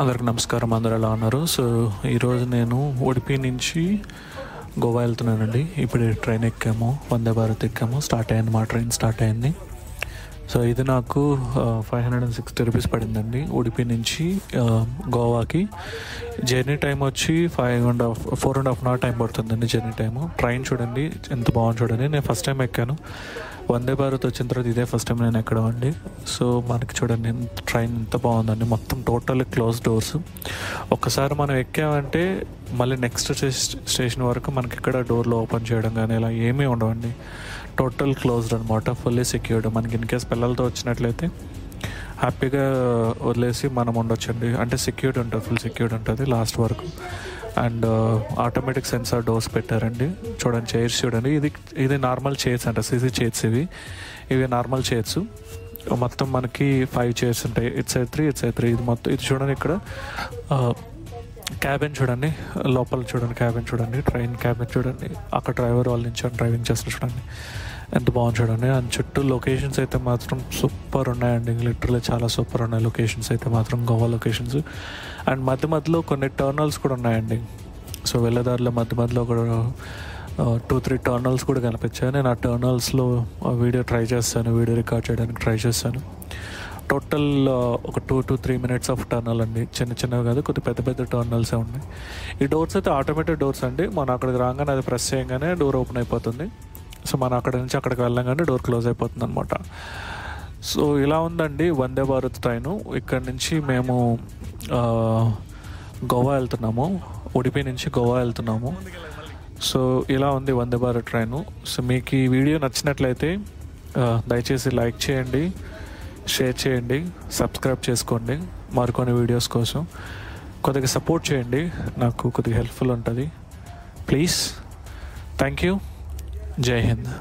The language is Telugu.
అందరికి నమస్కారం. అందరూ ఎలా ఉన్నారు? సో ఈరోజు నేను ఉడిపి నుంచి గోవా వెళ్తున్నానండి. ఇప్పుడు ట్రైన్ ఎక్కాము, వందే భారత్ ఎక్కాము. స్టార్ట్ అయింది, మా ట్రైన్ స్టార్ట్ అయింది. సో ఇది నాకు 560 రూపీస్ పడిందండి ఉడిపి నుంచి గోవాకి. జర్నీ టైం వచ్చి 4.5 అవర్ టైం పడుతుందండి జర్నీ టైము. ట్రైన్ చూడండి ఎంత బాగుంది చూడండి. నేను ఫస్ట్ టైం ఎక్కాను వందే భారత్. వచ్చిన తర్వాత ఇదే ఫస్ట్ టైం నేను ఎక్కడం అండి. సో మనకి చూడండి ట్రైన్ ఎంత బాగుందండి. మొత్తం టోటల్ క్లోజ్ డోర్స్. ఒక్కసారి మనం ఎక్కామంటే మళ్ళీ నెక్స్ట్ స్టేషన్ వరకు మనకి ఇక్కడ డోర్లు ఓపెన్ చేయడం కానీ ఇలా ఏమీ ఉండవండి. టోటల్ క్లోజ్డ్ అనమాట, ఫుల్లీ సెక్యూర్డ్. మనకి ఇన్ కేస్ పిల్లలతో వచ్చినట్లయితే హ్యాపీగా వదిలేసి మనం ఉండొచ్చండి. అంటే సెక్యూర్డ్ ఉంటుంది, ఫుల్ సెక్యూర్డ్ ఉంటుంది లాస్ట్ వరకు. అండ్ ఆటోమేటిక్ సెన్సార్ డోర్స్ పెట్టారండి. చూడండి చైర్స్ చూడండి. ఇది నార్మల్ చైర్స్ అంట, సీసీ చైర్స్. ఇవి నార్మల్ చైర్స్. మొత్తం మనకి 5 చైర్స్ ఉంటాయి. It's side 3, it's side 3. ఇది మొత్తం ఇది చూడండి. ఇక్కడ క్యాబిన్ చూడండి, లోపల చూడండి క్యాబిన్ చూడండి, ట్రైన్ క్యాబిన్ చూడండి. అక్కడ డ్రైవర్ వాళ్ళ నుంచి డ్రైవింగ్ చేస్తున్నారు చూడండి, ఎంత బాగుంది చూడండి. అండ్ చుట్టూ లొకేషన్స్ అయితే మాత్రం సూపర్ ఉన్నాయండి. లిటరల్లీ చాలా సూపర్ ఉన్నాయి లొకేషన్స్ అయితే మాత్రం, గోవా లొకేషన్స్. అండ్ మధ్యలో కొన్ని టర్నల్స్ కూడా ఉన్నాయండి. సో వెళ్ళేదారిలో మధ్యలో కూడా 2-3 టర్నల్స్ కూడా కనిపించాయి. నేను ఆ టర్నల్స్లో వీడియో రికార్డ్ చేయడానికి ట్రై చేశాను. టోటల్ ఒక 2 to 3 minutes ఆఫ్ టర్నల్ అండి. చిన్నవి కాదు, కొద్దిగా పెద్ద టర్నల్సే ఉన్నాయి. ఈ డోర్స్ అయితే ఆటోమేటిక్ డోర్స్ అండి. మనం అక్కడికి రాగానే అది ప్రెస్ చేయగానే డోర్ ఓపెన్ అయిపోతుంది. సో మనం అక్కడి నుంచి అక్కడికి వెళ్ళగానే డోర్ క్లోజ్ అయిపోతుంది అనమాట. సో ఇలా ఉందండి వందే భారత్ ట్రైను. ఇక్కడ నుంచి మేము గోవా వెళ్తున్నాము, ఉడిపి నుంచి గోవా వెళ్తున్నాము. సో ఇలా ఉంది వందే భారత్ ట్రైను. సో మీకు ఈ వీడియో నచ్చినట్లయితే దయచేసి లైక్ చేయండి, షేర్ చేయండి, సబ్స్క్రైబ్ చేసుకోండి మరికొన్ని వీడియోస్ కోసం. కొద్దిగా సపోర్ట్ చేయండి, నాకు కొద్దిగా హెల్ప్ఫుల్ ఉంటుంది ప్లీజ్. Thank you. జై హింద్.